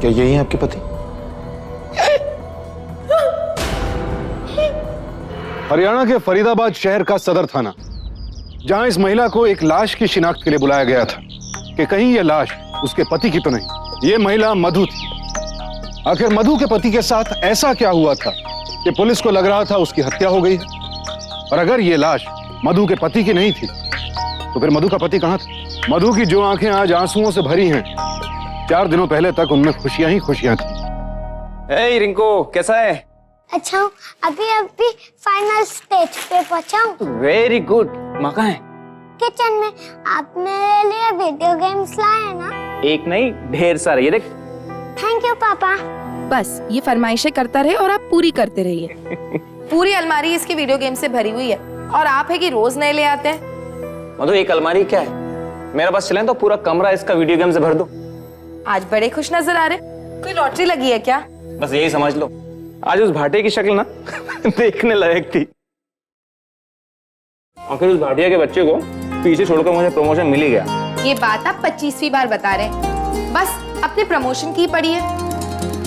क्या यही है आपके पति? हरियाणा के फरीदाबाद शहर का सदर थाना, जहां इस महिला को एक लाश की शिनाख्त के लिए बुलाया गया था कि कहीं यह लाश उसके पति की तो नहीं। ये महिला मधु थी। आखिर मधु के पति के साथ ऐसा क्या हुआ था कि पुलिस को लग रहा था उसकी हत्या हो गई है? और अगर ये लाश मधु के पति की नहीं थी तो फिर मधु का पति कहां था? मधु की जो आंखें आज आंसुओं से भरी हैं, 4 दिनों पहले तक उनमें खुशियां ही खुशियां थी। ए रिंकू, कैसा है? अच्छा हूँ, अभी फाइनल स्टेज पे पहुंचा हूँ। Very good. माँ कहाँ है? किचन में। आप मेरे लिए वीडियो गेम्स लाए ना? एक नहीं, ढेर सारे। ये देख। थैंक यू पापा। बस ये फरमाइशें करता रहे और आप पूरी करते रहिए। पूरी अलमारी इसकी वीडियो गेम से भरी हुई है और आप है कि रोज नए ले आते हैं। मधु, एक अलमारी क्या है? मेरा बस चले तो पूरा कमरा इसका वीडियो गेम से भर दो। आज बड़े खुश नजर आ रहे। कोई लॉटरी लगी है क्या? बस यही समझ लो। आज उस भाटिया की शक्ल ना देखने लायक थी। आखिर उस भाटिया के बच्चे को पीछे छोड़कर मुझे प्रमोशन मिल ही गया। ये बात आप 25वीं बार बता रहे हैं। बस अपने प्रमोशन की पड़ी है।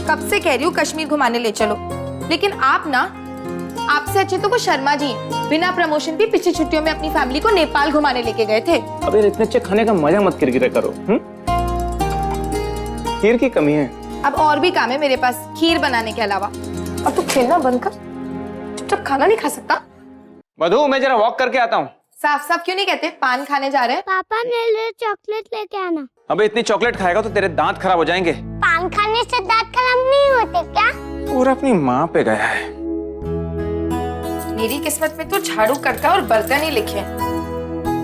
कब से कह रही हूँ कश्मीर घुमाने ले चलो, लेकिन आप ना, आपसे अच्छे तो कोई शर्मा जी बिना प्रमोशन भी पिछली छुट्टियों में अपनी फैमिली को नेपाल घुमाने लेके गए थे। अब यार इतने अच्छे खाने का मजा मत किरकिरा करो। खीर की कमी है। अब और भी काम है मेरे पास खीर बनाने के अलावा। अब तू खेलना बंद कर, चुपचाप खाना नहीं खा सकता? मधु, मैं जरा वॉक करके आता हूँ। साफ साफ क्यों नहीं कहते पान खाने जा रहे हैं? पापा मेरे लिए चॉकलेट लेके आना। अबे इतनी चॉकलेट खाएगा तो तेरे दांत खराब हो जाएंगे। पान खाने से दांत खराब नहीं होते क्या? पूरा अपनी माँ पे गया है। मेरी किस्मत में तो झाड़ू करता और बर्तन ही लिखे हैं।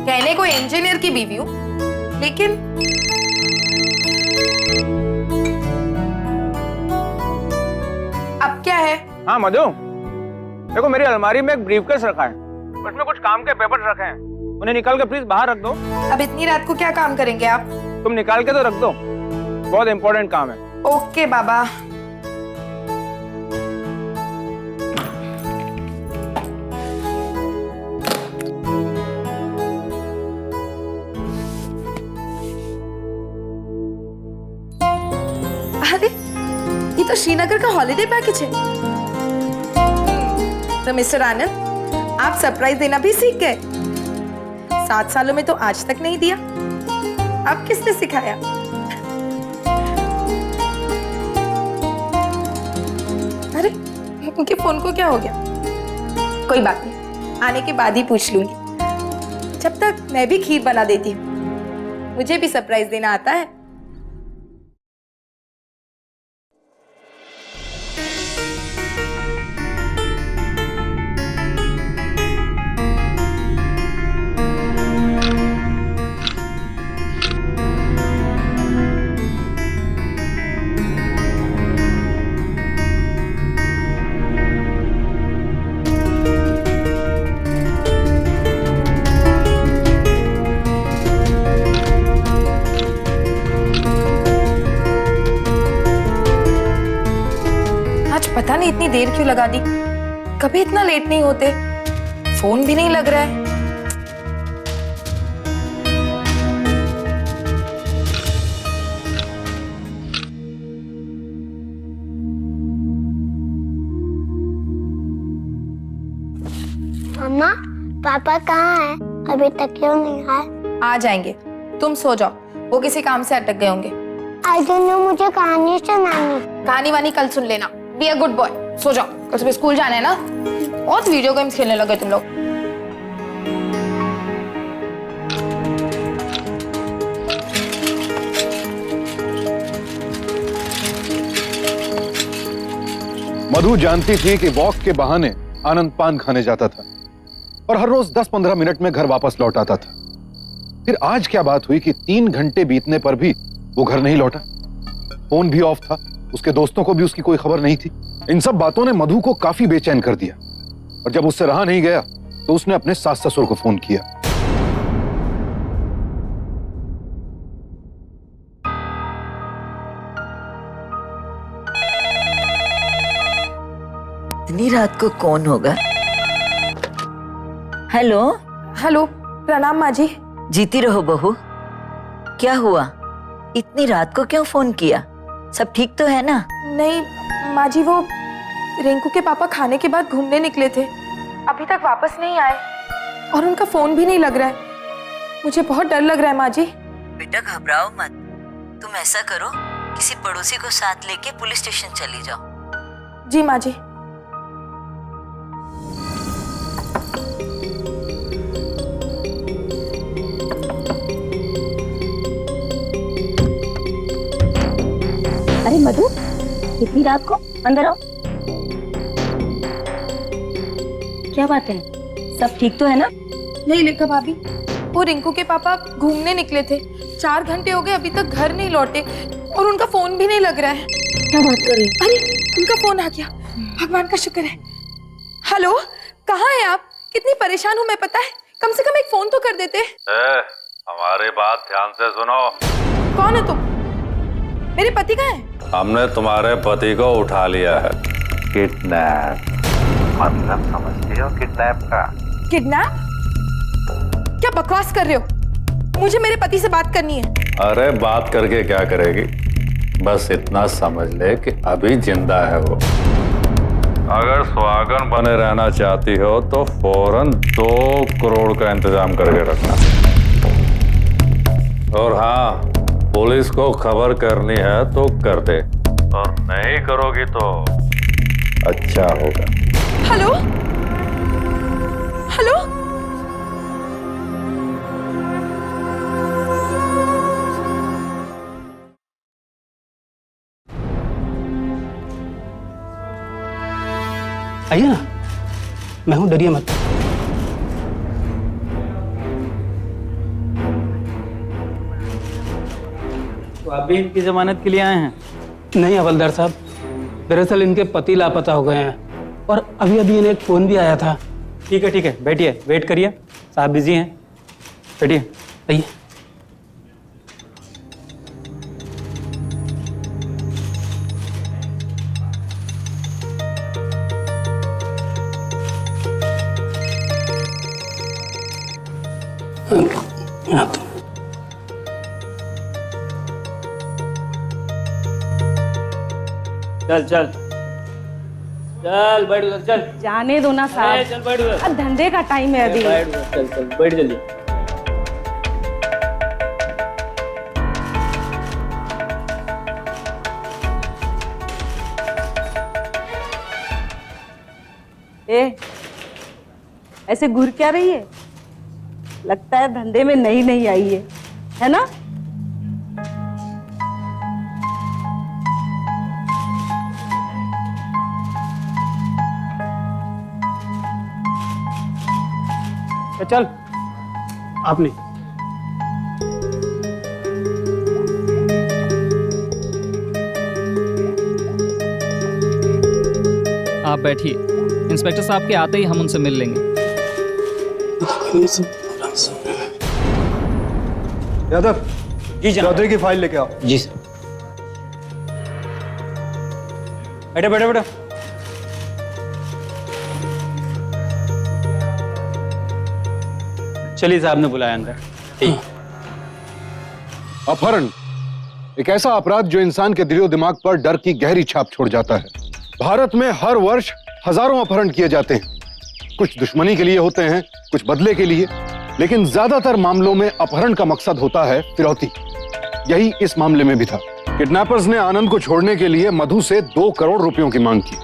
कहने को इंजीनियर की बीवी हूँ, लेकिन अब क्या है? हाँ मधु, देखो मेरी अलमारी में एक ब्रीफकेस रखा है, उसमें कुछ काम के पेपर्स रखे हैं, उन्हें निकाल के प्लीज बाहर रख दो। अब इतनी रात को क्या काम करेंगे आप? तुम निकाल के तो रख दो, बहुत इंपॉर्टेंट काम है। ओके बाबा। अरे ये तो श्रीनगर का हॉलिडे पैकेज है। तो मिस्टर आनंद, आप सरप्राइज देना भी सीख गए। 7 सालों में तो आज तक नहीं दिया। अब किसने सिखाया? अरे उनके फोन को क्या हो गया? कोई बात नहीं, आने के बाद ही पूछ लूंगी। जब तक मैं भी खीर बना देती हूँ। मुझे भी सरप्राइज देना आता है। पता नहीं इतनी देर क्यों लगा दी। कभी इतना लेट नहीं होते। फोन भी नहीं लग रहा है। मम्मा, पापा कहाँ है? अभी तक क्यों नहीं आए? आ जाएंगे, तुम सो जाओ। वो किसी काम से अटक गए होंगे। आज मुझे कहानी सुनानी। कहानी वानी कल सुन लेना। बी अ गुड बॉय, सो जाओ। कल सुबह स्कूल जाना है ना। बहुत वीडियो गेम्स खेलने लगे तुम लोग। मधु जानती थी कि वॉक के बहाने आनंद पान खाने जाता था और हर रोज 10-15 मिनट में घर वापस लौट आता था। फिर आज क्या बात हुई कि 3 घंटे बीतने पर भी वो घर नहीं लौटा। फोन भी ऑफ था, उसके दोस्तों को भी उसकी कोई खबर नहीं थी। इन सब बातों ने मधु को काफी बेचैन कर दिया और जब उससे रहा नहीं गया तो उसने अपने सास ससुर को फोन किया। इतनी रात को कौन होगा? हेलो। हेलो, प्रणाम माँ जी। जीती रहो बहू। क्या हुआ? इतनी रात को क्यों फोन किया? सब ठीक तो है ना? नहीं माँ जी, वो रिंकू के पापा खाने के बाद घूमने निकले थे, अभी तक वापस नहीं आए और उनका फोन भी नहीं लग रहा है। मुझे बहुत डर लग रहा है माँ जी। बेटा घबराओ मत, तुम ऐसा करो किसी पड़ोसी को साथ लेके पुलिस स्टेशन चली जाओ। जी माँ जी। अरे मधु, इतनी रात को अंदर आओ। क्या बात है, सब ठीक तो है ना? नहीं लेखा भाभी, वो रिंकू के पापा घूमने निकले थे, 4 घंटे हो गए अभी तक घर नहीं लौटे और उनका फोन भी नहीं लग रहा है। क्या बात कर रही हो? अरे उनका फोन आ गया, भगवान का शुक्र है। हेलो, कहाँ हैं आप? कितनी परेशान हूँ मैं, पता है? कम से कम एक फोन तो कर देते। हमारी बात ध्यान से सुनो। कौन है तुम? मेरे पति कहाँ हैं? हमने तुम्हारे पति को उठा लिया है। किडनैप, मतलब समझती हो किडनैप का? किडनैप? क्या बकवास कर रहे हो? मुझे मेरे पति से बात करनी है। अरे बात करके क्या करेगी, बस इतना समझ ले कि अभी जिंदा है वो। अगर सुहागन बने रहना चाहती हो तो फौरन 2 करोड़ का इंतजाम करके रखना। और हाँ, पुलिस को खबर करनी है तो कर दे, और नहीं करोगी तो अच्छा होगा। हेलो हेलो, आइए ना, मैं हूं, डरिए मत। तो आप भी इनकी जमानत के लिए आए हैं? नहीं हवलदार साहब, दरअसल इनके पति लापता हो गए हैं और अभी अभी इन्हें एक फोन भी आया था। ठीक है, बैठिए, वेट करिए, साहब बिजी हैं, बैठिए। आइए। हाँ तो चल बैठ उधर, चल। जाने दो ना साहब, चल बैठ उधर, अब धंधे का टाइम है अभी। बैठ उधर, चल बैठ जल्दी। ऐसे घूर क्या रही है? लगता है धंधे में नई आई है ना? चल, आपने आप बैठिए, इंस्पेक्टर साहब के आते ही हम उनसे मिल लेंगे। यादव जी जनाब। चौधरी की फाइल लेके आओ। जी सर। बैठो। चलिए, साहब ने बुलाया अंदर। ठीक। अपहरण एक ऐसा अपराध जो इंसान के दिलो दिमाग पर डर की गहरी छाप छोड़ जाता है। भारत में हर वर्ष हजारों अपहरण किए जाते हैं। कुछ दुश्मनी के लिए होते हैं, कुछ बदले के लिए, लेकिन ज्यादातर मामलों में अपहरण का मकसद होता है फिरौती। यही इस मामले में भी था। किडनैपर्स ने आनंद को छोड़ने के लिए मधु से 2 करोड़ रुपयों की मांग की।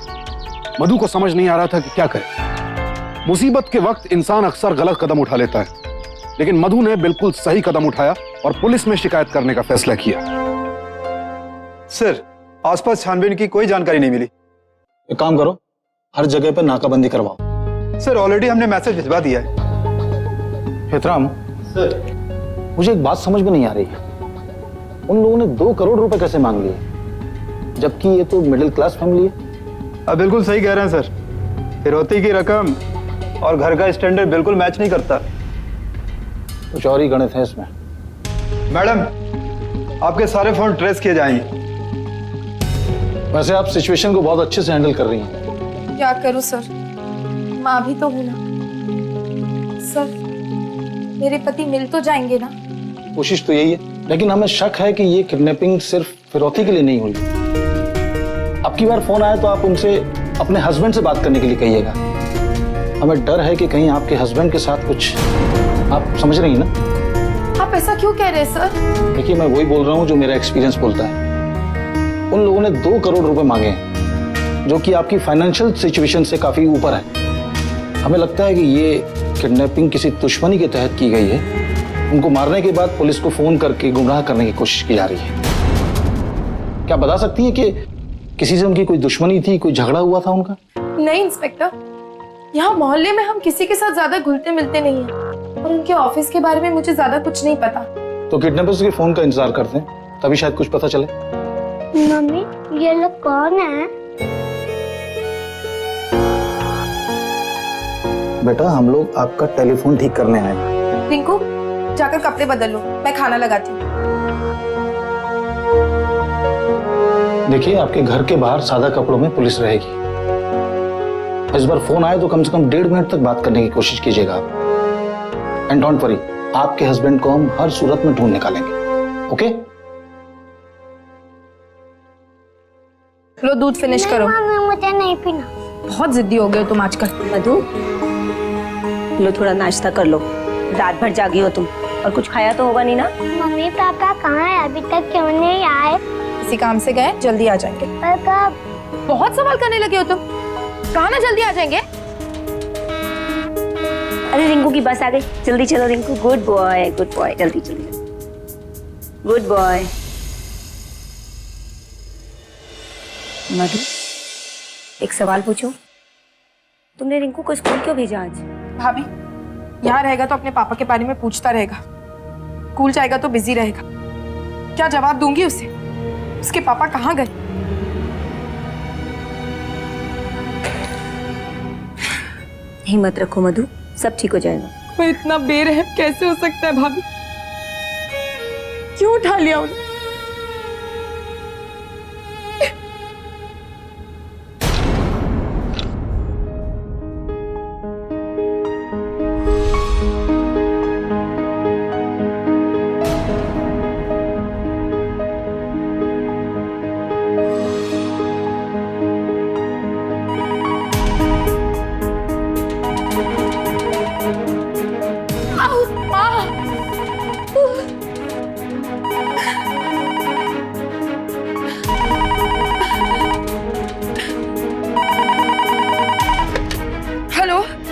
मधु को समझ नहीं आ रहा था कि क्या करे। मुसीबत के वक्त इंसान अक्सर गलत कदम उठा लेता है, लेकिन मधु ने बिल्कुल सही कदम उठाया और पुलिस में शिकायत करने का फैसला किया। सर, आसपास छानबीन की कोई जानकारी नहीं मिली। एक काम करो, हर जगह पे नाकाबंदी करवाओ। सर, ऑलरेडी हमने मैसेज भिजवा दिया है। हेतराम सर, मुझे एक बात समझ में नहीं आ रही है। उन लोगों ने 2 करोड़ रुपए कैसे मांग लिए, जबकि ये तो मिडिल क्लास फैमिली है। अब बिल्कुल सही कह रहे हैं सर। फिरौती की रकम और घर का स्टैंडर्ड बिल्कुल मैच नहीं करता। कुछ और ही गणित है इसमें। मैडम, आपके सारे फोन ट्रेस किए जाएंगे। वैसे आप सिचुएशन को बहुत अच्छे से हैंडल कर रही हैं। क्या करूं सर, माँ भी तो हूं ना। सर, मेरे पति मिल तो जाएंगे ना? कोशिश तो यही है, लेकिन हमें शक है कि ये किडनैपिंग सिर्फ फिरौती के लिए नहीं हुई। की बार फोन आए तो आप उनसे अपने हस्बैंड से बात करने के लिए कहिएगा। हमें डर है कि कहीं आपके हस्बैंड के साथ कुछ, आप समझ रही हैं ना? आप ऐसा क्यों कह रहे हैं सर? देखिए, मैं वही बोल रहा हूँ जो मेरा एक्सपीरियंस बोलता है। उन लोगों ने 2 करोड़ रुपए मांगे हैं, जो कि आपकी फाइनेंशियल सिचुएशन से काफी ऊपर है। हमें लगता है कि ये किडनैपिंग किसी दुश्मनी के तहत की गई है। उनको मारने के बाद पुलिस को फोन करके गुमराह करने की कोशिश की जा रही है। क्या बता सकती हैं कि किसी से उनकी कोई दुश्मनी थी, कोई झगड़ा हुआ था उनका? नहीं इंस्पेक्टर, यहाँ मोहल्ले में हम किसी के साथ ज्यादा घुलते मिलते नहीं हैं और उनके ऑफिस के बारे में मुझे ज्यादा कुछ नहीं पता। तो किडनैपर्स के फोन का इंतजार करते हैं, तभी शायद कुछ पता चले। मम्मी, ये लोग कौन है? बेटा, हम लोग आपका टेलीफोन ठीक करने आए हैं। रिंकू, जाकर कपड़े बदल लो, मैं खाना लगाती हूँ। देखिए, आपके घर के बाहर सादा कपड़ों में पुलिस रहेगी। इस बार फोन आए तो कम से कम 1.5 मिनट तक बात करने की कोशिश कीजिएगा आप। एंड डोंट वरी, आपके हस्बैंड को हम हर सूरत में ढूंढ निकालेंगे। ओके? लो दूध फिनिश करो। मम्मी, मुझे नहीं पीना। बहुत जिद्दी हो गए तुम आजकल। मधु, लो थोड़ा नाश्ता कर लो। रात भर जागी हो तुम और कुछ खाया तो होगा नहीं ना? मम्मी पापा कहाँ है? अभी तक क्यों नहीं आए? किसी काम से गए, जल्दी आ जाएंगे। पर कब? बहुत सवाल करने लगे हो तुम। कहा ना जल्दी आ जाएंगे। अरे रिंकू की बस आ गई, जल्दी चलो Rinku. Good boy, good boy, जल्दी जल्दी। Good boy. मधु, एक सवाल पूछो, तुमने रिंकू को स्कूल क्यों भेजा आज? भाभी, यहाँ रहेगा तो अपने पापा के बारे में पूछता रहेगा, स्कूल जाएगा तो बिजी रहेगा। क्या जवाब दूंगी उसे? उसके पापा कहाँ गए? हिम्मत रखो मधु, सब ठीक हो जाएगा। वो इतना बेरहम कैसे हो सकता है भाभी? क्यों उठा लिया उन्हें?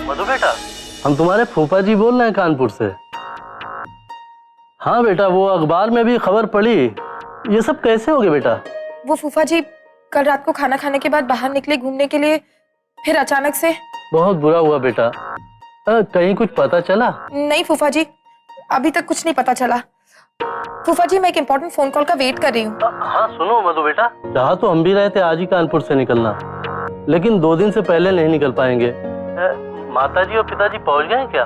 मधु बेटा, हम तुम्हारे फूफा जी बोल रहे हैं कानपुर से। हाँ बेटा, वो अखबार में भी खबर पड़ी। ये सब कैसे हो गया बेटा? वो फूफा जी कल रात को खाना खाने के बाद बाहर निकले घूमने के लिए, फिर अचानक से। बहुत बुरा हुआ बेटा। कहीं कुछ पता चला? नहीं फूफा जी, अभी तक कुछ नहीं पता चला। फूफा जी, मैं एक इम्पोर्टेंट फोन कॉल का वेट कर रही हूँ। हाँ सुनो मधु बेटा, चाहा तो हम भी रहे थे आज ही कानपुर से निकलना, लेकिन 2 दिन से पहले नहीं निकल पाएंगे। माताजी और पिताजी पहुंच गए क्या?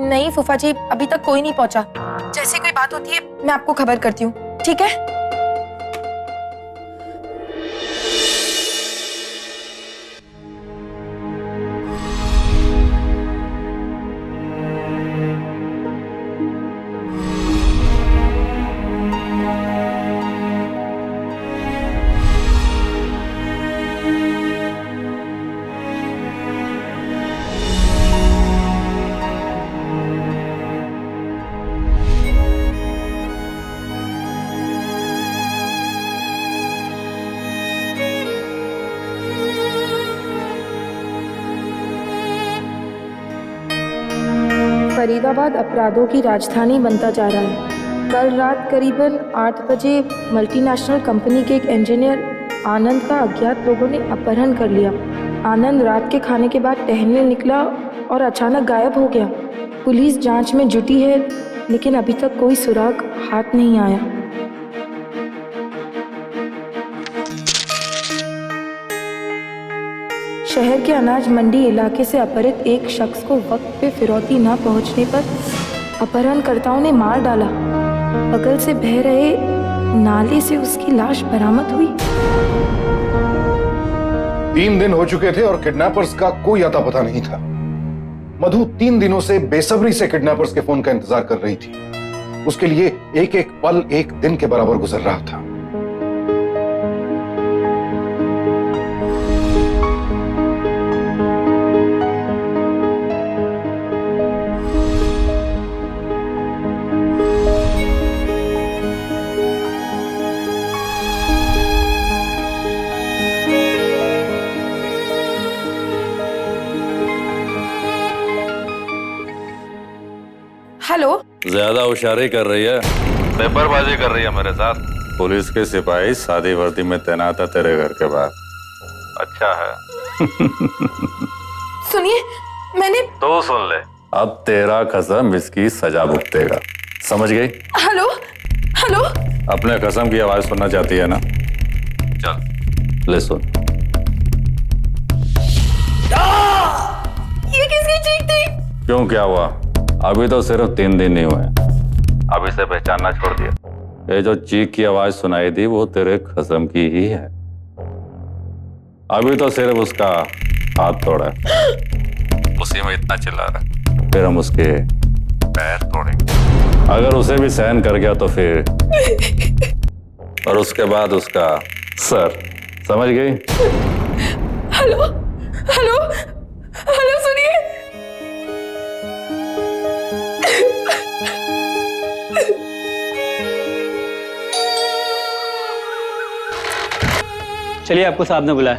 नहीं फूफा जी, अभी तक कोई नहीं पहुंचा। जैसे कोई बात होती है मैं आपको खबर करती हूँ, ठीक है? फरीदाबाद अपराधों की राजधानी बनता जा रहा है। कल रात करीबन 8 बजे मल्टीनेशनल कंपनी के एक इंजीनियर आनंद का अज्ञात लोगों ने अपहरण कर लिया। आनंद रात के खाने के बाद टहलने निकला और अचानक गायब हो गया। पुलिस जांच में जुटी है, लेकिन अभी तक कोई सुराग हाथ नहीं आया। शहर के अनाज मंडी इलाके से अपहरित एक शख्स को वक्त पे फिरौती न पहुंचने पर अपहरणकर्ताओं ने मार डाला। बगल से बह रहे नाले से उसकी लाश बरामद हुई। 3 दिन हो चुके थे और किडनैपर्स का कोई अता पता नहीं था। मधु 3 दिनों से बेसब्री से किडनैपर्स के फोन का इंतजार कर रही थी। उसके लिए एक एक पल एक दिन के बराबर गुजर रहा था। हेलो। ज्यादा होशियारी कर रही है, पेपरबाजी कर रही है मेरे साथ। पुलिस के सिपाही शादी वर्दी में तैनात है तेरे घर के बाहर। अच्छा है। सुनिए, मैंने तो सुन ले, अब तेरा कसम इसकी सजा भुगतेगा, समझ गई? Hello hello. अपने कसम की आवाज सुनना चाहती है ना? चल ले सुन। ये किसकी चीख थी? क्यों, क्या हुआ? अभी तो सिर्फ 3 दिन नहीं हुए, अब इसे पहचानना छोड़ दिया। ये जो चीख की आवाज सुनाई थी वो तेरे कसम की ही है। अभी तो सिर्फ उसका हाथ तोड़ा है, उसी में इतना चिल्ला रहा है, फिर हम उसके पैर तोड़ेंगे। अगर उसे भी सहन कर गया तो फिर, और उसके बाद उसका सर, समझ गई? हेलो हेलो हेलो, सुनिए। चलिए, आपको साहब ने बुलाया।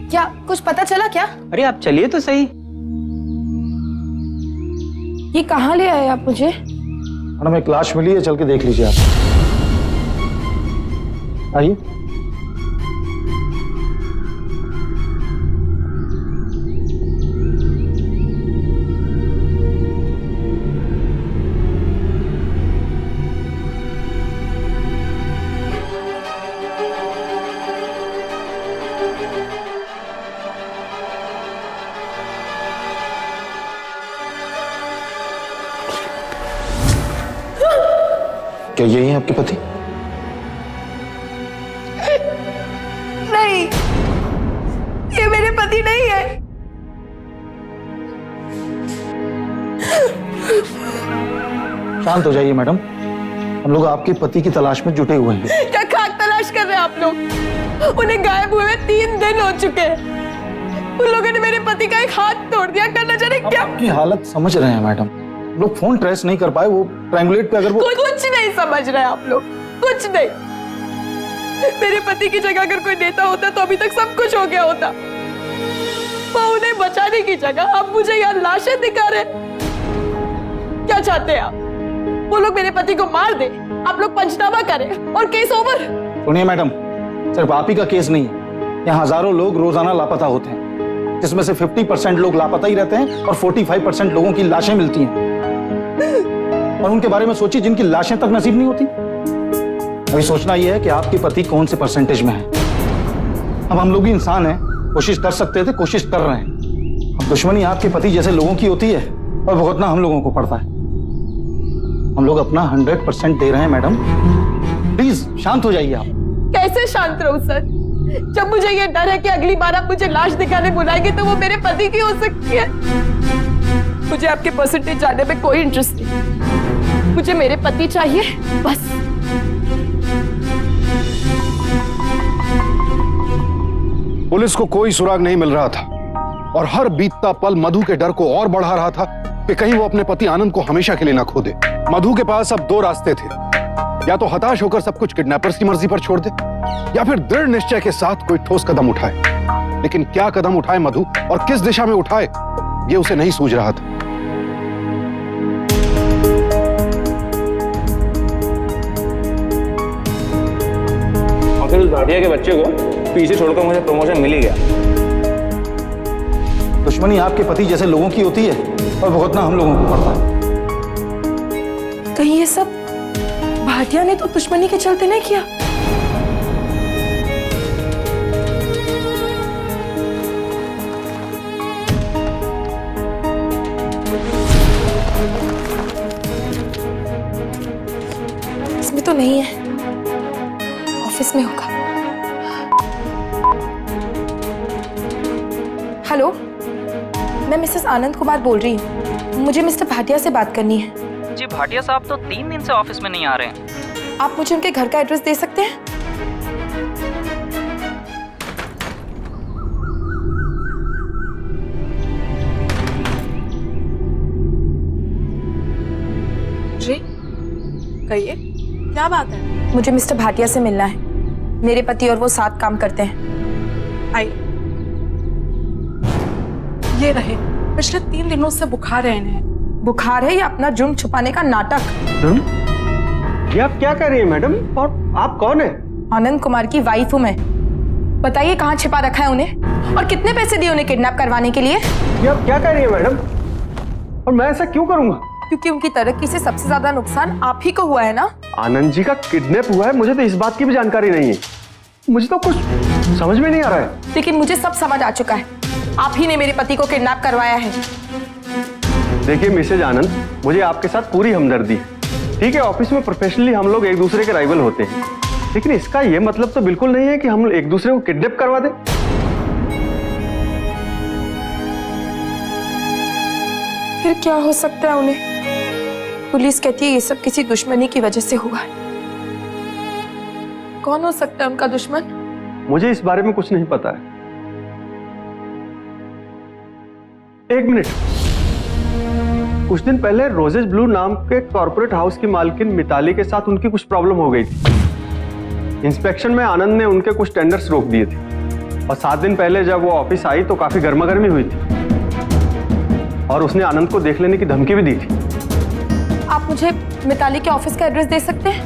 क्या कुछ पता चला क्या? अरे आप चलिए तो सही। ये कहाँ ले आए आप मुझे? मैडम एक लाश मिली है, चल के देख लीजिए आप। आइए। क्या यही है आपके पति? नहीं, ये मेरे पति नहीं है। शांत हो जाइए मैडम, हम लोग आपके पति की तलाश में जुटे हुए हैं। क्या खाक तलाश कर रहे हैं आप लोग? उन्हें गायब हुए 3 दिन हो चुके हैं। उन लोगों ने मेरे पति का एक हाथ तोड़ दिया। करना जाने क्या? आपकी हालत समझ रहे हैं मैडम, लोग फोन ट्रेस नहीं कर पाए, वो ट्रायंगुलेट पे अगर वो कुछ नहीं समझ रहे आप लोग, कुछ नहीं। मेरे पति की जगह अगर कोई नेता होता तो अभी तक सब कुछ हो गया होता। वो उन्हें बचाने की जगह अब मुझे यहाँ लाशें दिखा रहे। क्या चाहते हैं आप? वो लोग मेरे पति को मार दे, आप लोग पंचनामा करें और केस ओवर। सुनिए मैडम, सिर्फ आप ही का केस नहीं है, यहाँ हजारों लोग रोजाना लापता होते हैं, जिसमें से 50% लोग लापता ही रहते हैं और 45% लोगों की लाशें मिलती हैं। और उनके बारे में सोचिए जिनकी लाशें तक नसीब नहीं होती। अभी सोचना यह है कि आपके पति कौन से परसेंटेज में है। अब हम लोग भी इंसान हैं, कोशिश कर सकते थे, कोशिश कर रहे हैं। अब दुश्मनी आपके पति जैसे लोगों की होती है और भुगतना हम लोगों को पड़ता है। हम लोग अपना 100% दे रहे हैं मैडम, प्लीज शांत हो जाइए आप। कैसे शांत रहूं सर, जब मुझे ये डर है कि अगली बार आप मुझे लाश दिखाने बुलाएंगे तो वो मेरे पति की हो सकती है। मुझे आपके परसेंटेज जानने में कोई इंटरेस्ट नहीं, मुझे मेरे पति चाहिए बस। पुलिस को कोई सुराग नहीं मिल रहा था और हर बीतता पल मधु के डर को और बढ़ा रहा था कि कहीं वो अपने पति आनंद को हमेशा के लिए ना खो दे। मधु के पास अब 2 रास्ते थे, या तो हताश होकर सब कुछ किडनैपर्स की मर्जी पर छोड़ दे, या फिर दृढ़ निश्चय के साथ कोई ठोस कदम उठाए। लेकिन क्या कदम उठाए मधु और किस दिशा में उठाए, ये उसे नहीं सूझ रहा था। आखिर उस भाटिया के बच्चे को पीछे छोड़कर मुझे प्रमोशन मिल ही गया। दुश्मनी आपके पति जैसे लोगों की होती है और भुगतना हम लोगों को पड़ता है। कहीं ये सब भाटिया ने तो दुश्मनी के चलते नहीं किया? इसमें तो नहीं है, ऑफिस में होगा। हेलो, मैं मिसेस आनंद कुमार बोल रही हूँ, मुझे मिस्टर भाटिया से बात करनी है। जी, भाटिया साहब तो 3 दिन से ऑफिस में नहीं आ रहे हैं। आप मुझे उनके घर का एड्रेस दे सकते हैं? जी कहिए, क्या बात है? मुझे मिस्टर भाटिया से मिलना है। मेरे पति और वो साथ काम करते हैं। आइए, ये रहे। पिछले 3 दिनों से बुखार है इन्हें, बुखार है या अपना जुर्म छुपाने का नाटक? ये आप क्या कर रही हैं मैडम? और आप कौन है? आनंद कुमार की वाइफ हूँ मैं। बताइए कहाँ छिपा रखा है उन्हें और कितने पैसे दिए उन्हें किडनैप करवाने के लिए? ये आप क्या कर रही हैं मैडम? और मैं ऐसा क्यों करूंगा? क्योंकि उनकी तरक्की से सबसे ज्यादा नुकसान आप ही को हुआ है ना। आनंद जी का किडनैप हुआ है, मुझे तो इस बात की भी जानकारी नहीं है। मुझे तो कुछ समझ में नहीं आ रहा है। लेकिन मुझे सब समझ आ चुका है, आप ही ने मेरे पति को किडनैप करवाया है। देखिए मिसेज आनंद, मुझे आपके साथ पूरी हमदर्दी है। ठीक है, ऑफिस में प्रोफेशनली हम लोग एक दूसरे के राइवल होते हैं, लेकिन इसका ये मतलब तो बिल्कुल नहीं है कि हम एक दूसरे को किडनैप करवा दें। फिर क्या हो सकता है उन्हें? पुलिस कहती है ये सब किसी दुश्मनी की वजह से हुआ है। कौन हो सकता है उनका दुश्मन? मुझे इस बारे में कुछ नहीं पता है। एक मिनट, कुछ दिन पहले रोजेज ब्लू नाम के कॉर्पोरेट हाउस की मालकिन मिताली के साथ उनकी कुछ प्रॉब्लम हो गई थी। इंस्पेक्शन में आनंद ने उनके कुछ टेंडर्स रोक दिए थे और 7 दिन पहले जब वो ऑफिस आई तो काफी गर्मागर्मी हुई थी और उसने आनंद को देख लेने की धमकी भी दी थी। आप मुझे मिताली के ऑफिस का एड्रेस दे सकते हैं?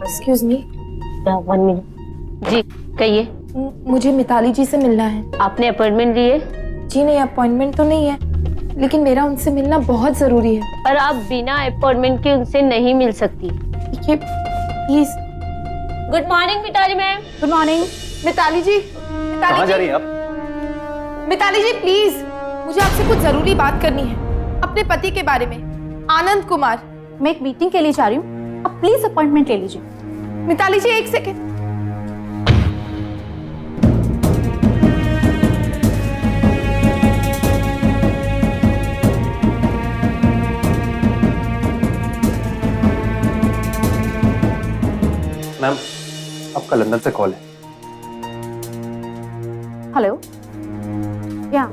Excuse me. 1 मिनट। जी कहिए। मुझे मिताली जी से मिलना है। आपने अपॉइंटमेंट ली है? जी नहीं, अपॉइंटमेंट तो नहीं है, लेकिन मेरा उनसे मिलना बहुत जरूरी है। और आप बिना अपॉइंटमेंट के उनसे नहीं मिल सकती। ठीक है, please. Good morning Mitali ma'am. Good morning. Mitali ji, कहाँ जा रही हैं आप? मिताली जी प्लीज, मुझे आपसे कुछ जरूरी बात करनी है अपने पति के बारे में, आनंद कुमार। मैं एक मीटिंग के लिए जा रही हूँ, आप प्लीज अपॉइंटमेंट ले लीजिए। मिताली जी 1 सेकेंड। मैम, आपका लंदन से कॉल है। हेलो। या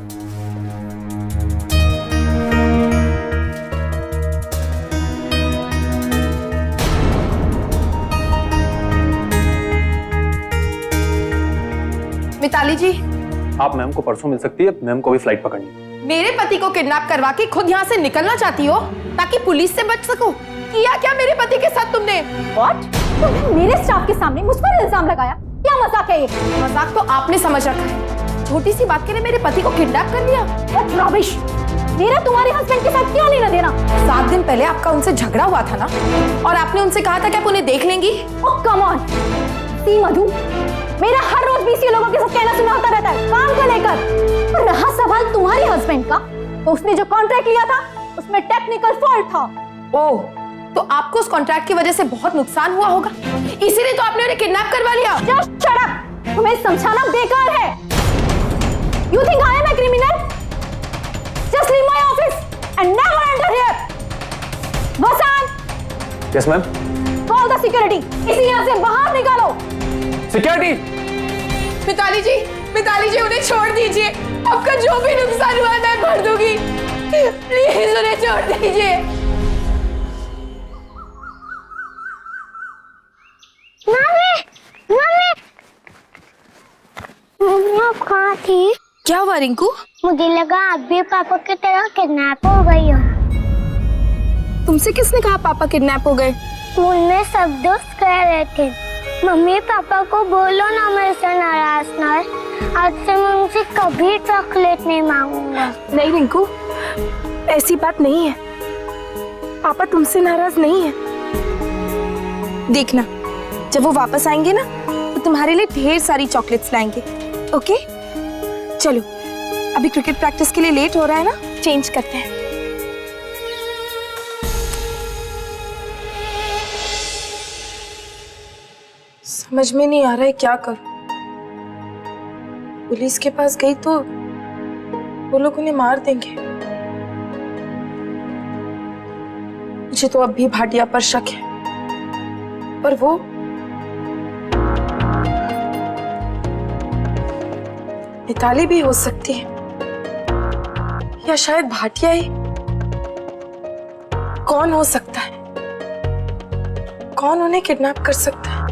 मिताली जी, आप मैम को परसों मिल सकती है, मैम को भी फ्लाइट पकड़नी है। मेरे पति को किडनैप करवा के खुद यहाँ से निकलना चाहती हो ताकि पुलिस से बच सको? किया क्या मेरे पति के साथ तुमने? व्हाट? तुमने मेरे स्टाफ के सामने मुझ पर इल्जाम लगाया? क्या मजाक है ये? मजाक तो आपने समझ रखा है। छोटी सी बात के लिए मेरे पति को किडनैप कर लिया। What rubbish! मेरा तुम्हारे हस्बैंड के साथ क्यों लेना देना? 7 दिन पहले आपका उनसे झगड़ा हुआ था ना, और आपने उनसे कहा था कि आप उन्हें देख लेंगी। ओह कम ऑन। सी मधु, मेरा हर रोज 20 लोगों के साथ कहना सुना होता रहता है काम को लेकर। और रहा सवाल तुम्हारे हस्बैंड का, तो उसने जो कॉन्ट्रैक्ट लिया था उसमें टेक्निकल फॉल्ट था। ओह, तो आपको उस कॉन्ट्रैक्ट की वजह से बहुत नुकसान हुआ होगा, इसीलिए तो आपने उन्हें किडनैप करवा लिया। Just shut up! तुम्हें समझाना बेकार है। You think I am a criminal? Just leave my office and never enter here. Vasan! Yes ma'am. Call the security. इसी यहाँ से बाहर निकालो। सिक्योरिटी! मिताली जी उन्हें छोड़ दीजिए। आपका जो भी नुकसान हुआ मैं भर दूंगी। प्लीज उन्हें छोड़ दीजिए। मम्मी आप कहाँ थी? क्या हुआ रिंकू? मुझे लगा आप भी पापा की तरह किडनैप हो गई हो। तुमसे किसने कहा पापा किडनैप हो गए? स्कूल में सब दोस्त कह रहे थे। मम्मी पापा को बोलो ना मेरे से नाराज ना है। आज से मैं उनसे कभी चॉकलेट नहीं मांगूंगा। नहीं रिंकू, ऐसी बात नहीं है। पापा तुमसे नाराज नहीं है। देखना, जब वो वापस आएंगे ना तो तुम्हारे लिए ढेर सारी चॉकलेट्स लाएंगे। ओके? चलो, अभी क्रिकेट प्रैक्टिस के लिए लेट हो रहा है ना, चेंज करते हैं। समझ में नहीं आ रहा है क्या करूं। पुलिस के पास गई तो वो लोग उन्हें मार देंगे। मुझे तो अब भी भाटिया पर शक है, पर वो मिताली भी हो सकती है, या शायद भाटिया ही। कौन हो सकता है? कौन उन्हें किडनैप कर सकता है?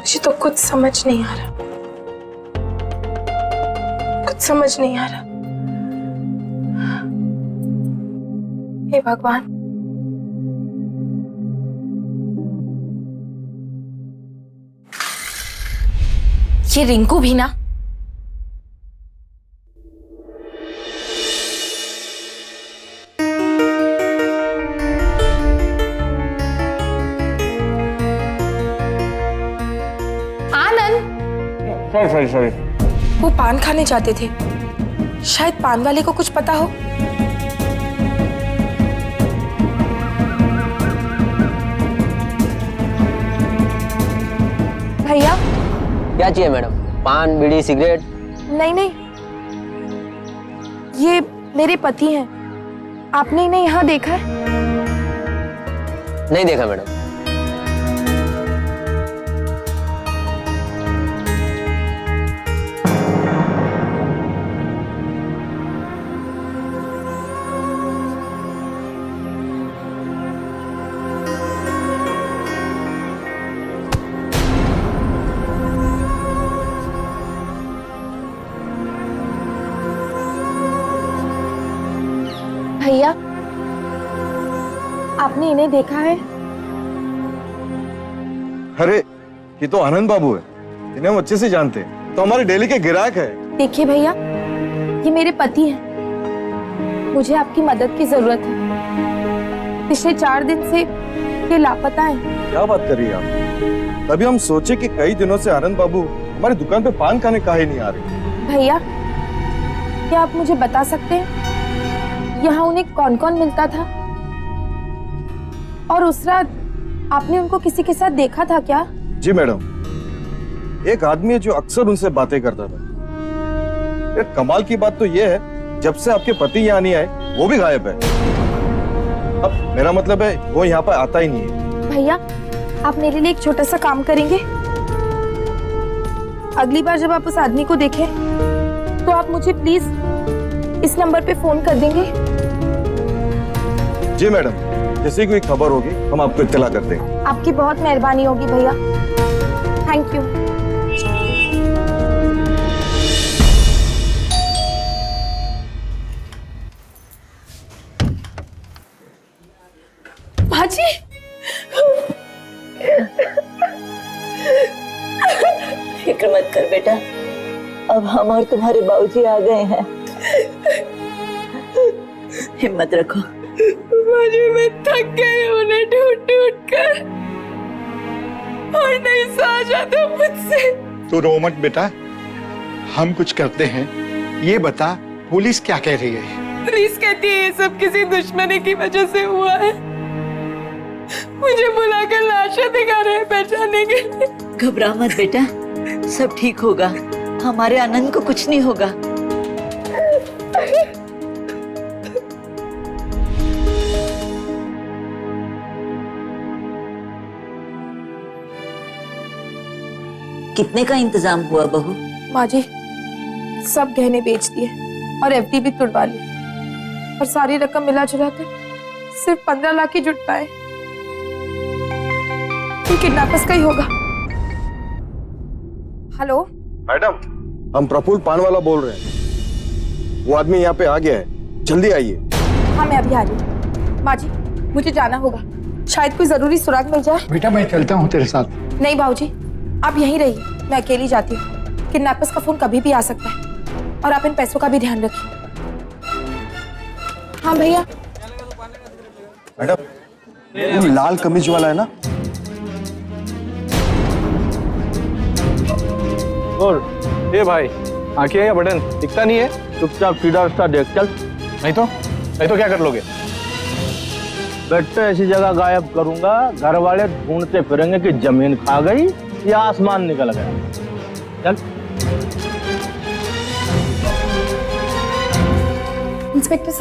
मुझे तो कुछ समझ नहीं आ रहा, कुछ समझ नहीं आ रहा। हे भगवान, ये रिंकू भी ना। सॉरी। वो पान खाने जाते थे, शायद पान वाले को कुछ पता हो। भैया क्या चाहिए मैडम? पान, बीड़ी, सिगरेट? नहीं नहीं, ये मेरे पति हैं। आपने इन्हें यहाँ देखा है? नहीं देखा मैडम। भैया, आपने इन्हें देखा है? अरे ये तो आनंद बाबू है, इन्हें हम अच्छे से जानते हैं, तो हमारे डेली के ग्राहक है। देखिए भैया, ये मेरे पति हैं। मुझे आपकी मदद की जरूरत है। पिछले 4 दिन से ये लापता हैं। क्या बात कर रही हैं आप? तभी हम सोचे कि कई दिनों से आनंद बाबू हमारी दुकान पे पान खाने काहे नहीं आ रहे। भैया, क्या आप मुझे बता सकते हैं यहाँ उन्हें कौन कौन मिलता था? और उस रात आपने उनको किसी के साथ देखा था क्या? जी मैडम, एक आदमी है जो अक्सर उनसे बातें करता था। एक कमाल की बात तो यह है, जब से आपके पति यहाँ नहीं आए वो भी गायब है। अब मेरा मतलब है वो यहाँ पर आता ही नहीं है। भैया, आप मेरे लिए एक छोटा सा काम करेंगे? अगली बार जब आप उस आदमी को देखें तो आप मुझे प्लीज इस नंबर पे फोन कर देंगे? जी मैडम, जैसे कोई खबर होगी हम आपको इत्तला कर देंगे। आपकी बहुत मेहरबानी होगी भैया, थैंक यू। बाजी, फिक्र मत कर बेटा, अब हम और तुम्हारे बाबूजी आ गए हैं। हिम्मत रखो। बाजी, मैं थक गई उन्हें ढूंढ ढूंढ कर, और नहीं सहा जाता मुझसे। तो रो मत बेटा, हम कुछ करते हैं। ये बता, पुलिस क्या कह रही है? पुलिस कहती है ये सब किसी दुश्मनी की वजह से हुआ है। मुझे बुलाकर लाशें दिखा रहे हैं पहचानने के लिए। घबरा मत बेटा, सब ठीक होगा। हमारे आनंद को कुछ नहीं होगा। कितने का इंतजाम हुआ बहू? माँ जी, सब गहने बेच दिए और एफडी भी तुड़वा ली, और सारी रकम मिला जुला कर सिर्फ 15 लाख ही जुट पाए। ये किडनैपर्स का ही होगा। हेलो मैडम, हम प्रफुल्ल पान वाला बोल रहे हैं। वो आदमी यहाँ पे आ गया है, जल्दी आइए। हाँ, मैं अभी आ रही हूँ। माँ जी, मुझे जाना होगा, शायद कोई जरूरी सुराग मिल जाए। बेटा, मैं चलता हूँ तेरे साथ। नहीं बाबूजी, आप यहीं रहिए, मैं अकेली जाती हूँ। किडनैपर्स का फोन कभी भी आ सकता है, और आप इन पैसों का भी ध्यान रखिए। हाँ भैया। मैडम, वो लाल कमीज वाला है ना? और ये भाई, आंखें या बटन दिखता नहीं है? चुपचाप सीधा रास्ता देख चल। नहीं तो क्या कर लोगे? बेटे ऐसी जगह गायब करूंगा, घर वाले ढूंढते फिरेंगे कि जमीन खा गई या आसमान निकल गया। चल। इंस्पेक्टर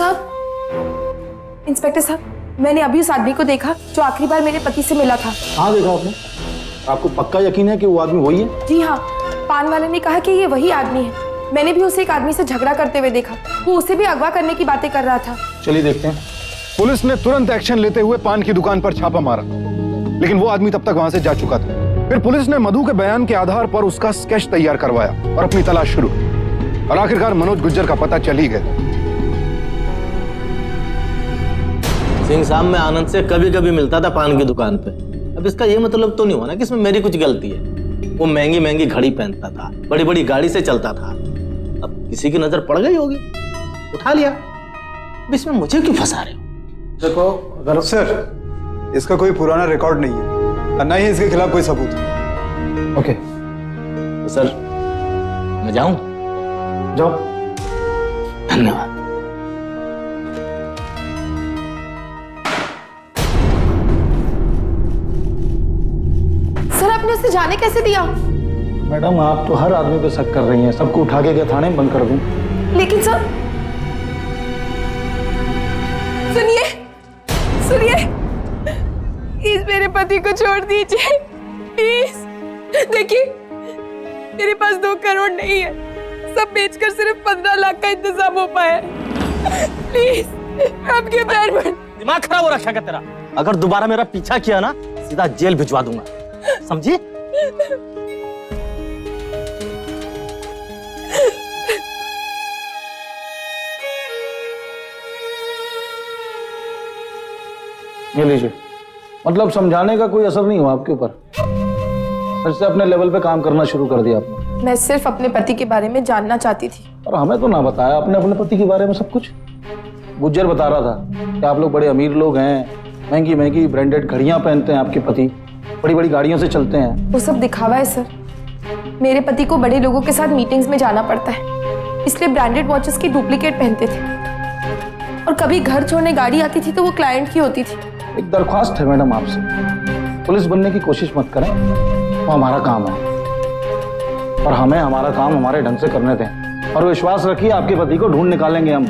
साहब, मैंने अभी उस आदमी को देखा जो आखिरी बार मेरे पति से मिला था। हाँ, देखा आपने? आपको पक्का यकीन है कि वो आदमी वही है? जी हाँ, पान वाले ने कहा कि ये वही आदमी है। मैंने भी उसे एक आदमी से झगड़ा करते हुए देखा, वो उसे भी अगवा करने की बातें कर रहा था। चलिए देखते हैं। पुलिस ने तुरंत एक्शन लेते हुए पान की दुकान पर छापा मारा, लेकिन वो आदमी तब तक वहां से जा चुका था। फिर पुलिस ने मधु के बयान के आधार पर उसका स्केच तैयार करवाया और अपनी तलाश शुरू की। और आखिरकार मनोज गुज्जर का पता चल ही गया। सिंह साहब में आनंद से कभी कभी मिलता था पान की दुकान पे। अब इसका ये मतलब तो नहीं हुआ ना कि इसमें मेरी कुछ गलती है। वो महंगी महंगी घड़ी पहनता था, बड़ी बड़ी गाड़ी से चलता था। अब किसी की नजर पड़ गई होगी, उठा लिया। अब इसमें मुझे क्यों फंसा रहे हो? देखो, अगर सर इसका कोई पुराना रिकॉर्ड नहीं है और ना ही इसके खिलाफ कोई सबूत है। ओके तो सर मैं जाऊं? जाओ। धन्यवाद। सर आपने उसे जाने कैसे दिया? मैडम आप तो हर आदमी पे शक कर रही हैं। सबको उठा के क्या थाने में बंद कर दूं? लेकिन सर सुनिए सुनिए, प्लीज मेरे पति को छोड़ दीजिए प्लीज। देखिए मेरे पास 2 करोड़ नहीं है, सब बेचकर सिर्फ 15 लाख का इंतजाम हो पाया। प्लीज आपके पैर पर। दिमाग खराब हो रखा है तेरा। अगर दोबारा मेरा पीछा किया ना, सीधा जेल भिजवा दूंगा, समझी? ये लीजिए। मतलब समझाने का कोई असर नहीं हुआ आपके ऊपर? फिर से अपने लेवल पे काम करना शुरू कर दिया आपने? मैं सिर्फ अपने पति के बारे में जानना चाहती थी। और हमें तो ना बताया आपने अपने पति के बारे में सब कुछ। गुज्जर बता रहा था कि आप लोग बड़े अमीर लोग हैं, महंगी महंगी ब्रांडेड घड़ियां पहनते हैं आपके पति, बड़ी बड़ी गाड़ियों से चलते हैं। वो सब दिखावा है सर। मेरे पति को बड़े लोगों के साथ मीटिंग्स में जाना पड़ता है, इसलिए ब्रांडेड वॉचेस की डुप्लीकेट पहनते थे। और कभी घर छोड़ने गाड़ी आती थी तो वो क्लाइंट की होती थी। एक दरख्वास्त है मैडम आपसे, पुलिस बनने की कोशिश मत करें, वो हमारा काम है और हमें हमारा काम हमारे ढंग से करने दें। और विश्वास रखिए आपके पति को ढूंढ निकालेंगे हम।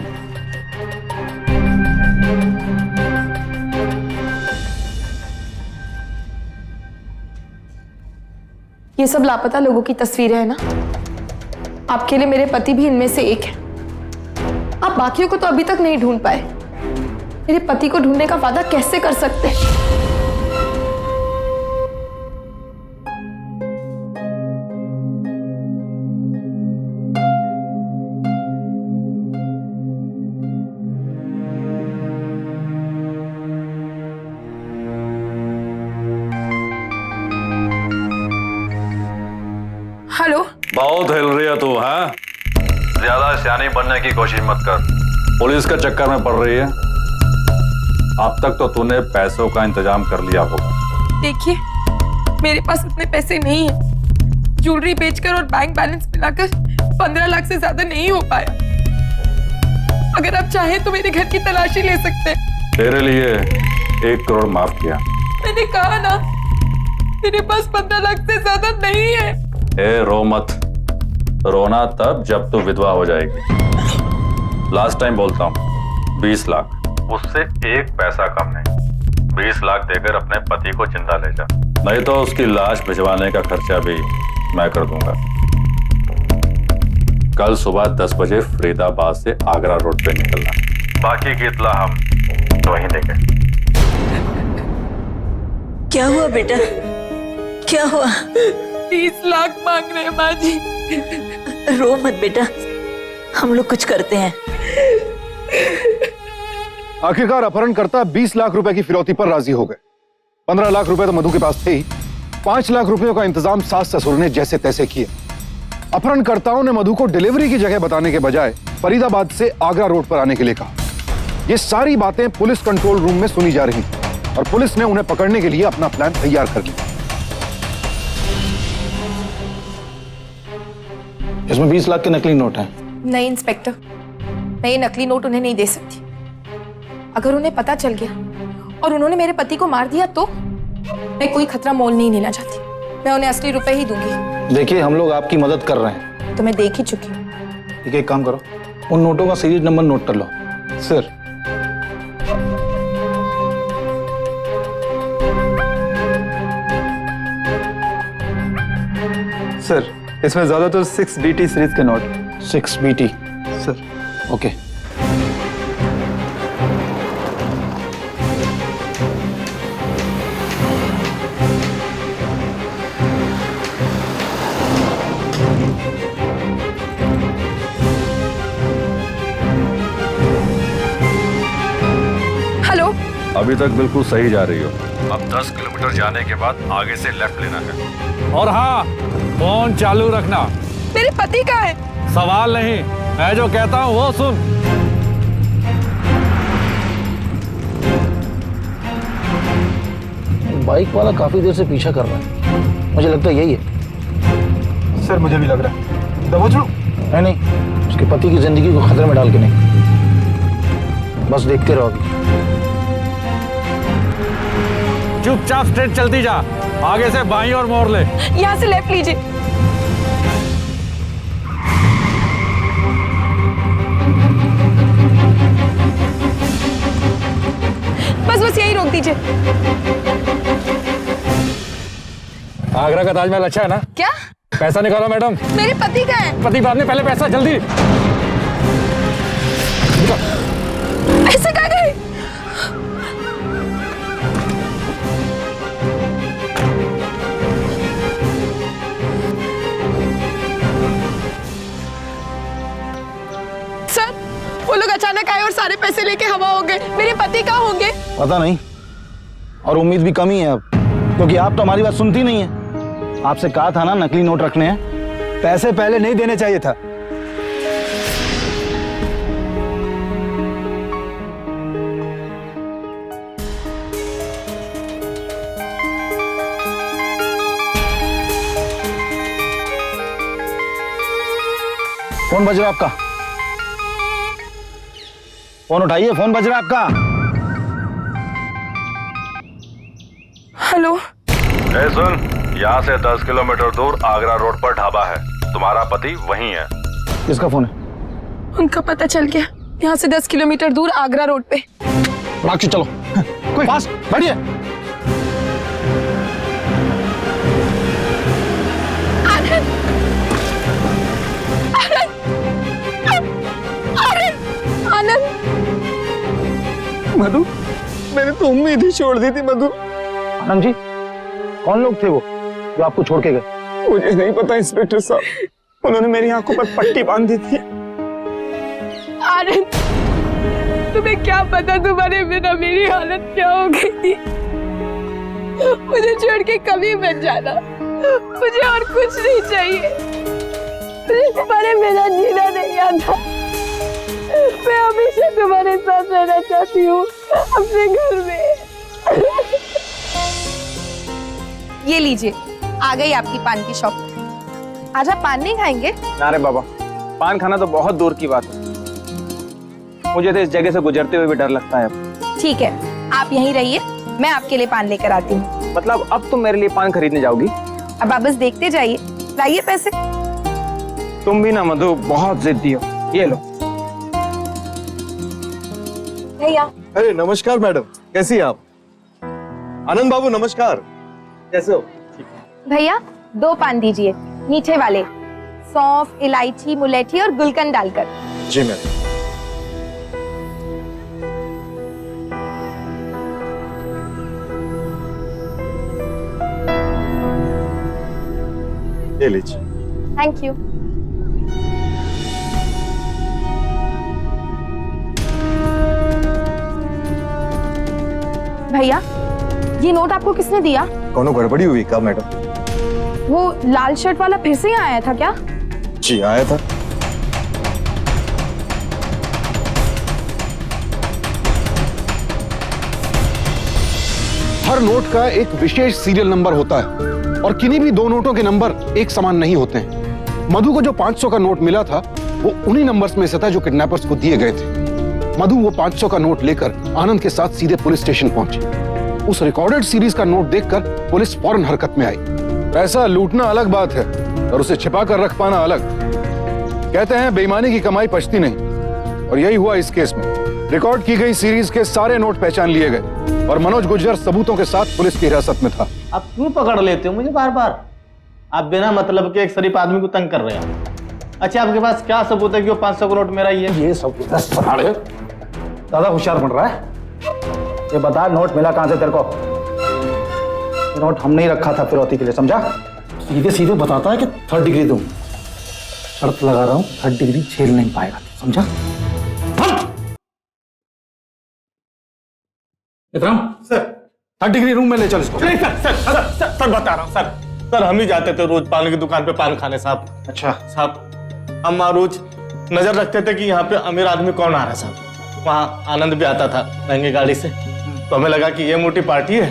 ये सब लापता लोगों की तस्वीरें हैं ना, आपके लिए मेरे पति भी इनमें से एक है। आप बाकियों को तो अभी तक नहीं ढूंढ पाए, मेरे पति को ढूंढने का वादा कैसे कर सकते हैं? हेलो। बहुत हिल रही है तू, हाँ? ज्यादा सियानी बनने की कोशिश मत कर, पुलिस के चक्कर में पड़ रही है। अब तक तो तूने पैसों का इंतजाम कर लिया होगा। देखिए मेरे पास उतने पैसे नहीं है, ज्वेलरी बेचकर और बैंक बैलेंस मिलाकर 15 लाख से ज्यादा नहीं हो पाया। अगर आप चाहें तो मेरे घर की तलाशी ले सकते हैं। तेरे लिए 1 करोड़ माफ किया। मैंने कहा ना मेरे पास 15 लाख से ज्यादा नहीं है। ए रो मत, रोना तब जब तू विधवा हो जाएगी। लास्ट टाइम बोलता हूँ, 20 लाख, उससे 1 पैसा कम नहीं। 20 लाख देकर अपने पति को जिंदा ले जा, नहीं तो उसकी लाश भिजवाने का खर्चा भी मैं कर दूंगा। कल सुबह 10 बजे फरीदाबाद से आगरा रोड पे निकलना। बाकी की इत्तला हम वहीं देंगे। क्या हुआ बेटा, क्या हुआ? 30 लाख मांग रहे हैं माँ जी। रो मत बेटा, हम लोग कुछ करते हैं। आखिरकार अपहरणकर्ता 20 लाख रुपए की फिरौती पर राजी हो गए। 15 लाख रुपए तो मधु के पास थे ही, 5 लाख रुपयों का इंतजाम सास ससुर ने जैसे तैसे किए। अपहरणकर्ताओं ने मधु को डिलीवरी की जगह बताने के बजाय फरीदाबाद से आगरा रोड पर आने के लिए कहा। ये सारी बातें पुलिस कंट्रोल रूम में सुनी जा रही थी और पुलिस ने उन्हें पकड़ने के लिए अपना प्लान तैयार कर लिया। इसमें 20 लाख के नकली नोट हैं। नहीं इंस्पेक्टर, मैं ये नकली नोट उन्हें नहीं दे सकती। अगर उन्हें पता चल गया और उन्होंने मेरे पति को मार दिया तो मैं कोई खतरा मोल नहीं लेना चाहती। मैं उन्हें असली रुपए ही दूंगी। देखिए हम लोग आपकी मदद कर रहे हैं। तो मैं देख ही चुकी हूँ। ठीक है, एक काम करो, उन नोटों का सीरीज नंबर नोट कर लो। सर सर इसमें ज्यादातर 6BT सीरीज के नोट। 6BT sir. ओके। अभी तक बिल्कुल सही जा रही हो। अब 10 किलोमीटर जाने के बाद आगे से लेफ्ट लेना है। और हाँ, फोन चालू रखना। मेरे पति का है। सवाल नहीं, मैं जो कहता हूँ वो सुन। बाइक वाला काफी देर से पीछा कर रहा है, मुझे लगता है यही है। सर मुझे भी लग रहा है। दबोच लो। नहीं, उसके पति की जिंदगी को खतरे में डाल के नहीं, बस देखते रहो अभी। चुपचाप स्ट्रेट चलती जा, आगे से बाईं और मोड़ ले। यहाँ से लेफ्ट लीजिए। बस यही रोक दीजिए। आगरा का ताजमहल अच्छा है ना? क्या? पैसा निकालो मैडम। मेरे पति का है। पति बाद में, पहले पैसा, जल्दी। ऐसे कहाँ गए? सर, वो लोग अचानक आए और सारे पैसे लेके हवा हो गए। मेरे पति कहाँ होंगे? पता नहीं, और उम्मीद भी कम ही है अब, क्योंकि आप तो हमारी बात सुनती नहीं है। आपसे कहा था ना नकली नोट रखने हैं। पैसे पहले नहीं देने चाहिए था। फोन बज रहा है आपका, फोन उठाइए, फोन बज रहा है आपका। हेलो। सुन, यहाँ से 10 किलोमीटर दूर आगरा रोड पर ढाबा है, तुम्हारा पति वहीं है। किसका फोन है? उनका पता चल गया, यहाँ से 10 किलोमीटर दूर आगरा रोड पे। राक्षी चलो, कोई फास्ट बैठिए। आनंद। मधु, मैंने तो उम्मीद ही छोड़ दी थी मधु। आनंद जी, कौन लोग थे वो जो आपको छोड़ के गए? मुझे नहीं पता इंस्पेक्टर साहब, उन्होंने मेरी आंखों पर पट्टी बांध दी थी। आनंद, तुम्हें क्या पता तुम्हारे बिना मेरी हालत क्या हो गई थी। मुझे छोड़ के कभी मत जाना, मुझे और कुछ नहीं चाहिए। मुझे तुम्हारे बिना जीना नहीं आता। मैं हमेशा तुम्हारे साथ रहना चाहती हूँ, अपने घर में। ये लीजिए, आ गई आपकी पान की शॉप। आज आप पान नहीं खाएंगे? अरे बाबा, पान खाना तो बहुत दूर की बात है। मुझे तो इस जगह से गुजरते हुए भी डर लगता है। ठीक है, आप यहीं रहिए, मैं आपके लिए पान लेकर आती हूँ। मतलब अब तुम मेरे लिए पान खरीदने जाओगी? अब आप बस देखते जाइए, लाइए पैसे। तुम भी ना मधु बहुत जिद्दी हो। ये लो। भैया। अरे नमस्कार मैडम, कैसी हैं आप? आनंद बाबू नमस्कार, कैसे हो? भैया 2 पान दीजिए, मीठे वाले, सौंफ, इलायची, मुलेठी और गुलकंद डालकर। जी मैडम। ले लीजिए। Thank you. भैया, ये नोट आपको किसने दिया? कौनो गड़बड़ी हुई क्या मैडम? वो लाल शर्ट वाला फिर से यहाँ आया था क्या? जी आया था। हर नोट का एक विशेष सीरियल नंबर होता है और किन्हीं भी 2 नोटों के नंबर एक समान नहीं होते हैं। मधु को जो 500 का नोट मिला था वो उन्हीं नंबर्स में से था जो किडनैपर्स को दिए गए थे। मधु वो 500 का नोट लेकर आनंद के साथ सीधे पुलिस स्टेशन पहुंची। उस रिकॉर्डेड सीरीज का नोट देखकर पुलिस फौरन हरकत में आई। पैसा लूटना अलग बात है और उसे छिपा कर रख पाना अलग। कहते हैं बेईमानी की कमाई पचती नहीं, और यही हुआ इस केस में। रिकॉर्ड की गई सीरीज के सारे नोट पहचान लिए गए और मनोज गुर्जर सबूतों के साथ पुलिस की हिरासत में था। आप क्यों पकड़ लेते हो मुझे बार बार? आप बिना मतलब के एक शरीफ आदमी को तंग कर रहे हैं। अच्छा, आपके पास क्या सबूत है कि वो 500 का नोट मेरा ही है? ये सबूत है। दादा होशियार बन रहा है। ये बता, नोट मिला कहां से तेरे को? ये नोट हमने ही रखा था फिरौती के लिए, समझा? सीधे सीधे बताता है कि 3rd डिग्री दूं। शर्त लगा रहा हूं, 3rd डिग्री झेल नहीं पाएगा, समझा? सर 3rd डिग्री रूम में ले चल इसको। नहीं सर बता रहा हूँ सर हम ही जाते थे रोज पान की दुकान पे पान खाने साहब। अच्छा साहब हम रोज नजर रखते थे कि यहाँ पे अमीर आदमी कौन आ रहा है साहब। वहाँ आनंद भी आता था महंगी गाड़ी से, तो हमें लगा कि ये मोटी पार्टी है,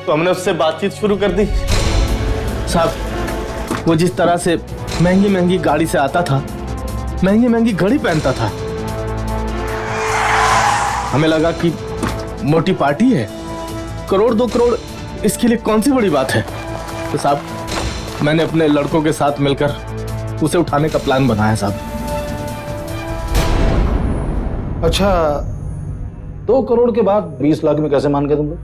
तो हमने उससे बातचीत शुरू कर दी। साहब वो जिस तरह से महंगी महंगी गाड़ी से आता था, महंगी महंगी घड़ी पहनता था, हमें लगा कि मोटी पार्टी है, 1 करोड़ 2 करोड़ इसके लिए कौन सी बड़ी बात है। तो साहब मैंने अपने लड़कों के साथ मिलकर उसे उठाने का प्लान बनाया साहब। अच्छा 2 करोड़ के बाद 20 लाख में कैसे मान गए तुम लोग?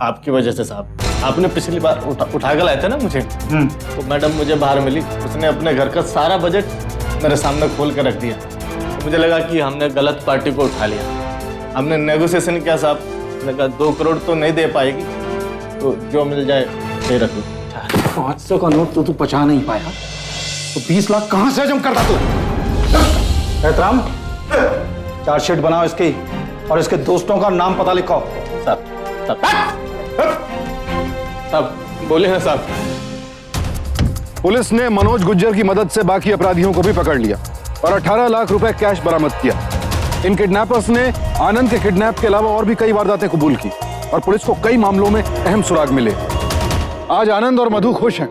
आपकी वजह से साहब, आपने पिछली बार उठा के लाए थे ना मुझे, तो मैडम मुझे बाहर मिली, उसने अपने घर का सारा बजट मेरे सामने खोल कर रख दिया। तो मुझे लगा कि हमने गलत पार्टी को उठा लिया। हमने नेगोशिएशन किया साहब, मैंने कहा 2 करोड़ तो नहीं दे पाएगी, तो जो मिल जाए दे रख लो। 500 का नोट तो तू पचा नहीं पाया, तो 20 लाख कहां से जम करता तू? एहतराम, चार्जशीट बनाओ इसकी और इसके दोस्तों का नाम पता लिखो। साहब बोले हैं साहब। पुलिस ने मनोज गुज्जर की मदद से बाकी अपराधियों को भी पकड़ लिया और 18 लाख रुपए कैश बरामद किया। इन किडनैपर्स ने आनंद के किडनैप के अलावा और भी कई वारदातें कबूल की और पुलिस को कई मामलों में अहम सुराग मिले। आज आनंद और मधु खुश हैं,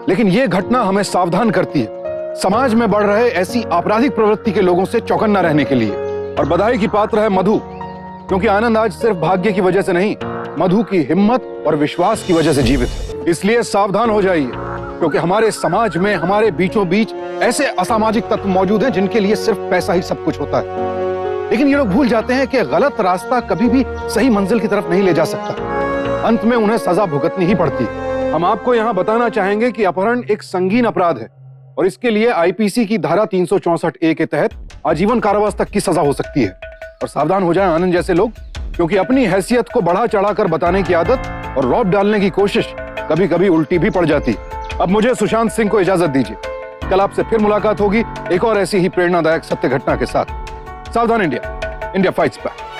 लेकिन यह घटना हमें सावधान करती है समाज में बढ़ रहे ऐसी आपराधिक प्रवृत्ति के लोगों से चौकन्ना रहने के लिए। और बधाई की पात्र है मधु, क्योंकि आनंद आज सिर्फ भाग्य की वजह से नहीं, मधु की हिम्मत और विश्वास की वजह से जीवित है। इसलिए सावधान हो जाइए, क्योंकि हमारे समाज में हमारे बीचों बीच ऐसे असामाजिक तत्व मौजूद हैं जिनके लिए सिर्फ पैसा ही सब कुछ होता है। लेकिन ये लोग भूल जाते हैं कि गलत रास्ता कभी भी सही मंजिल की तरफ नहीं ले जा सकता, अंत में उन्हें सजा भुगतनी ही पड़ती है। हम आपको यहाँ बताना चाहेंगे कि अपहरण एक संगीन अपराध है और इसके लिए आईपीसी की धारा 364A के तहत आजीवन कारावास तक की सजा हो सकती है। और सावधान हो जाएं आनंद जैसे लोग, क्योंकि अपनी हैसियत को बढ़ा चढ़ाकर बताने की आदत और रौब डालने की कोशिश कभी कभी उल्टी भी पड़ जाती। अब मुझे सुशांत सिंह को इजाजत दीजिए, कल आपसे फिर मुलाकात होगी एक और ऐसी ही प्रेरणादायक सत्य घटना के साथ। सावधान इंडिया, इंडिया फाइट्स बैक।